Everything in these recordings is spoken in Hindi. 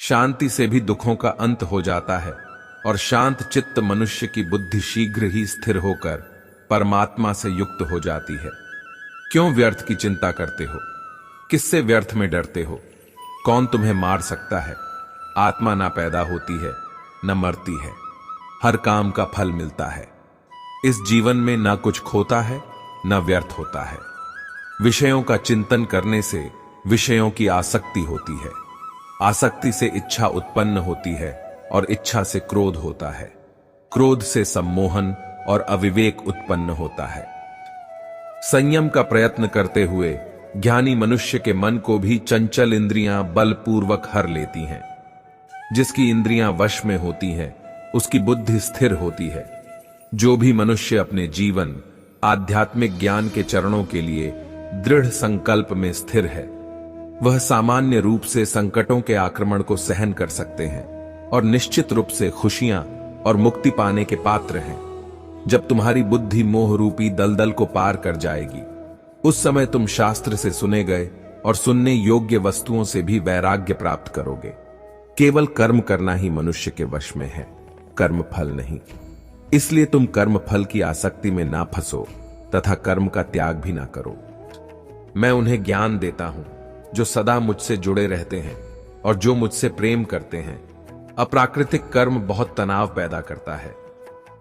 शांति से भी दुखों का अंत हो जाता है और शांत चित्त मनुष्य की बुद्धि शीघ्र ही स्थिर होकर परमात्मा से युक्त हो जाती है। क्यों व्यर्थ की चिंता करते हो? किससे व्यर्थ में डरते हो? कौन तुम्हें मार सकता है? आत्मा ना पैदा होती है न मरती है, हर काम का फल मिलता है। इस जीवन में ना कुछ खोता है न व्यर्थ होता है। विषयों का चिंतन करने से विषयों की आसक्ति होती है, आसक्ति से इच्छा उत्पन्न होती है और इच्छा से क्रोध होता है, क्रोध से सम्मोहन और अविवेक उत्पन्न होता है। संयम का प्रयत्न करते हुए ज्ञानी मनुष्य के मन को भी चंचल इंद्रियां बलपूर्वक हर लेती हैं। जिसकी इंद्रियां वश में होती हैं उसकी बुद्धि स्थिर होती है। जो भी मनुष्य अपने जीवन आध्यात्मिक ज्ञान के चरणों के लिए दृढ़ संकल्प में स्थिर है, वह सामान्य रूप से संकटों के आक्रमण को सहन कर सकते हैं और निश्चित रूप से खुशियां और मुक्ति पाने के पात्र हैं। जब तुम्हारी बुद्धि मोह रूपी दलदल को पार कर जाएगी, उस समय तुम शास्त्र से सुने गए और सुनने योग्य वस्तुओं से भी वैराग्य प्राप्त करोगे। केवल कर्म करना ही मनुष्य के वश में है, कर्म फल नहीं। इसलिए तुम कर्म फल की आसक्ति में ना फंसो तथा कर्म का त्याग भी ना करो। मैं उन्हें ज्ञान देता हूं जो सदा मुझसे जुड़े रहते हैं और जो मुझसे प्रेम करते हैं। अप्राकृतिक कर्म बहुत तनाव पैदा करता है।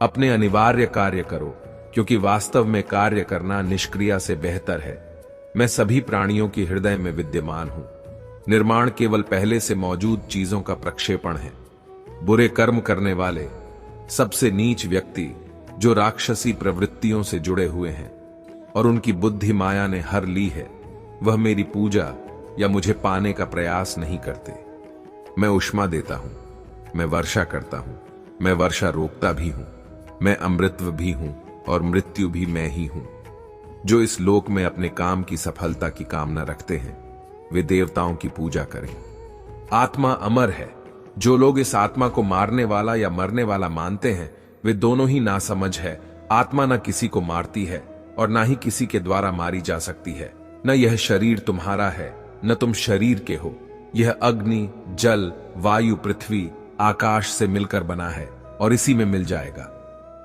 अपने अनिवार्य कार्य करो, क्योंकि वास्तव में कार्य करना निष्क्रिया से बेहतर है। मैं सभी प्राणियों की हृदय में विद्यमान हूं। निर्माण केवल पहले से मौजूद चीजों का प्रक्षेपण है। बुरे कर्म करने वाले सबसे नीच व्यक्ति जो राक्षसी प्रवृत्तियों से जुड़े हुए हैं और उनकी बुद्धि माया ने हर ली है, वह मेरी पूजा या मुझे पाने का प्रयास नहीं करते। मैं उष्मा देता हूं, मैं वर्षा करता हूं, मैं वर्षा रोकता भी हूं, मैं अमृतत्व भी हूं और मृत्यु भी मैं ही हूं। जो इस लोक में अपने काम की सफलता की कामना रखते हैं वे देवताओं की पूजा करें। आत्मा अमर है। जो लोग इस आत्मा को मारने वाला या मरने वाला मानते हैं वे दोनों ही नासमझ है। आत्मा न किसी को मारती है और ना ही किसी के द्वारा मारी जा सकती है। न यह शरीर तुम्हारा है न तुम शरीर के हो। यह अग्नि, जल, वायु, पृथ्वी, आकाश से मिलकर बना है और इसी में मिल जाएगा।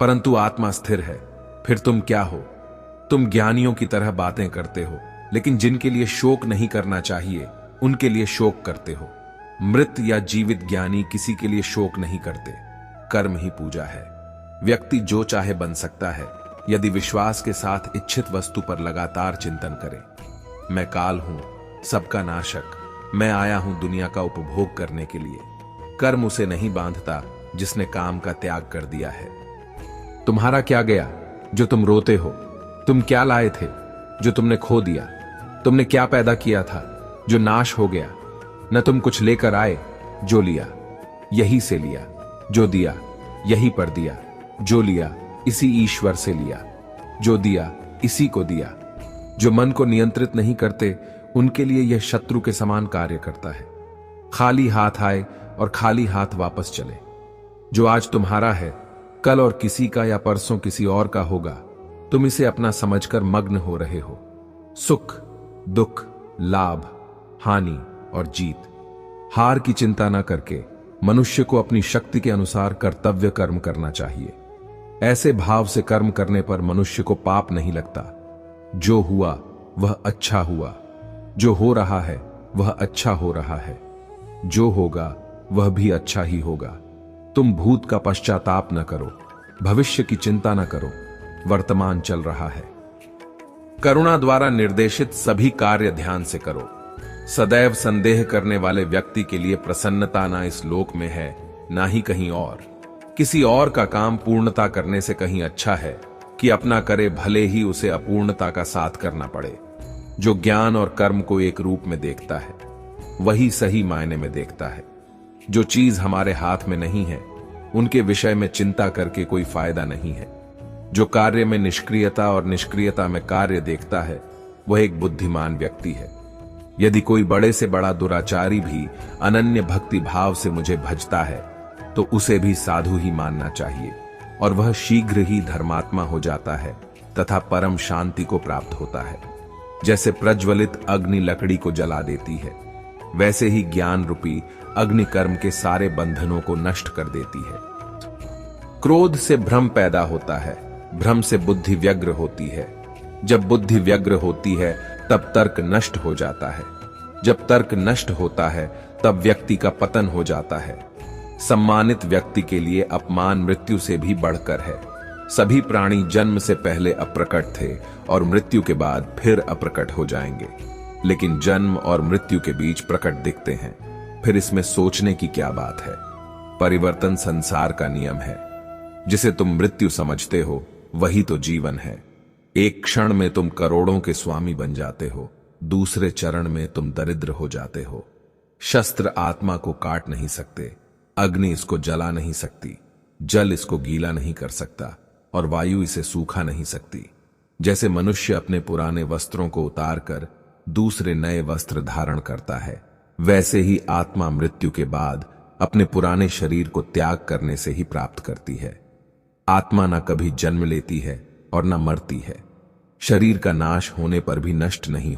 परंतु आत्मा स्थिर है। फिर तुम क्या हो? तुम ज्ञानियों की तरह बातें करते हो, लेकिन जिनके लिए शोक नहीं करना चाहिए उनके लिए शोक करते हो। मृत या जीवित ज्ञानी किसी के लिए शोक नहीं करते। कर्म ही पूजा है। व्यक्ति जो चाहे बन सकता है यदि विश्वास के साथ इच्छित वस्तु पर लगातार चिंतन करे। मैं काल हूं, सबका नाशक। मैं आया हूं दुनिया का उपभोग करने के लिए। कर्म उसे नहीं बांधता जिसने काम का त्याग कर दिया है। तुम्हारा क्या गया जो तुम रोते हो? तुम क्या लाए थे जो तुमने खो दिया? तुमने क्या पैदा किया था जो नाश हो गया? न तुम कुछ लेकर आए, जो लिया यही से लिया, जो दिया यही पर दिया, जो लिया इसी ईश्वर से लिया, जो दिया इसी को दिया। जो मन को नियंत्रित नहीं करते उनके लिए यह शत्रु के समान कार्य करता है। खाली हाथ आए और खाली हाथ वापस चले। जो आज तुम्हारा है कल और किसी का या परसों किसी और का होगा। तुम इसे अपना समझकर मग्न हो रहे हो। सुख, दुख, लाभ, हानि और जीत, हार की चिंता न करके मनुष्य को अपनी शक्ति के अनुसार कर्तव्य कर्म करना चाहिए। ऐसे भाव से कर्म करने पर मनुष्य को पाप नहीं लगता। जो हुआ वह अच्छा हुआ, जो हो रहा है वह अच्छा हो रहा है, जो होगा वह भी अच्छा ही होगा। तुम भूत का पश्चाताप न करो, भविष्य की चिंता न करो, वर्तमान चल रहा है। करुणा द्वारा निर्देशित सभी कार्य ध्यान से करो। सदैव संदेह करने वाले व्यक्ति के लिए प्रसन्नता ना इस लोक में है ना ही कहीं और। किसी और का काम पूर्णता करने से कहीं अच्छा है कि अपना करे, भले ही उसे अपूर्णता का साथ करना पड़े। जो ज्ञान और कर्म को एक रूप में देखता है वही सही मायने में देखता है। जो चीज हमारे हाथ में नहीं है उनके विषय में चिंता करके कोई फायदा नहीं है। जो कार्य में निष्क्रियता और निष्क्रियता में कार्य देखता है वह एक बुद्धिमान व्यक्ति है। यदि कोई बड़े से बड़ा दुराचारी भी अनन्य भक्ति भाव से मुझे भजता है तो उसे भी साधु ही मानना चाहिए और वह शीघ्र ही धर्मात्मा हो जाता है तथा परम शांति को प्राप्त होता है। जैसे प्रज्वलित अग्नि लकड़ी को जला देती है, वैसे ही ज्ञान रूपी अग्नि कर्म के सारे बंधनों को नष्ट कर देती है। क्रोध से भ्रम पैदा होता है, भ्रम से बुद्धि व्यग्र होती है। जब बुद्धि व्यग्र होती है तब तर्क नष्ट हो जाता है। जब तर्क नष्ट होता है तब व्यक्ति का पतन हो जाता है। सम्मानित व्यक्ति के लिए अपमान मृत्यु से भी बढ़कर है। सभी प्राणी जन्म से पहले अप्रकट थे और मृत्यु के बाद फिर अप्रकट हो जाएंगे, लेकिन जन्म और मृत्यु के बीच प्रकट दिखते हैं। फिर इसमें सोचने की क्या बात है। परिवर्तन संसार का नियम है। जिसे तुम मृत्यु समझते हो वही तो जीवन है। एक क्षण में तुम करोड़ों के स्वामी बन जाते हो, दूसरे चरण में तुम दरिद्र हो जाते हो। शस्त्र आत्मा को काट नहीं सकते, अग्नि इसको जला नहीं सकती, जल इसको गीला नहीं कर सकता और वायु इसे सूखा नहीं सकती। जैसे मनुष्य अपने पुराने वस्त्रों को उतारकर दूसरे नए वस्त्र धारण करता है, वैसे ही आत्मा मृत्यु के बाद अपने पुराने शरीर को त्याग करने से ही प्राप्त करती है। आत्मा न कभी जन्म लेती है और न मरती है। शरीर का नाश होने पर भी नष्ट नहीं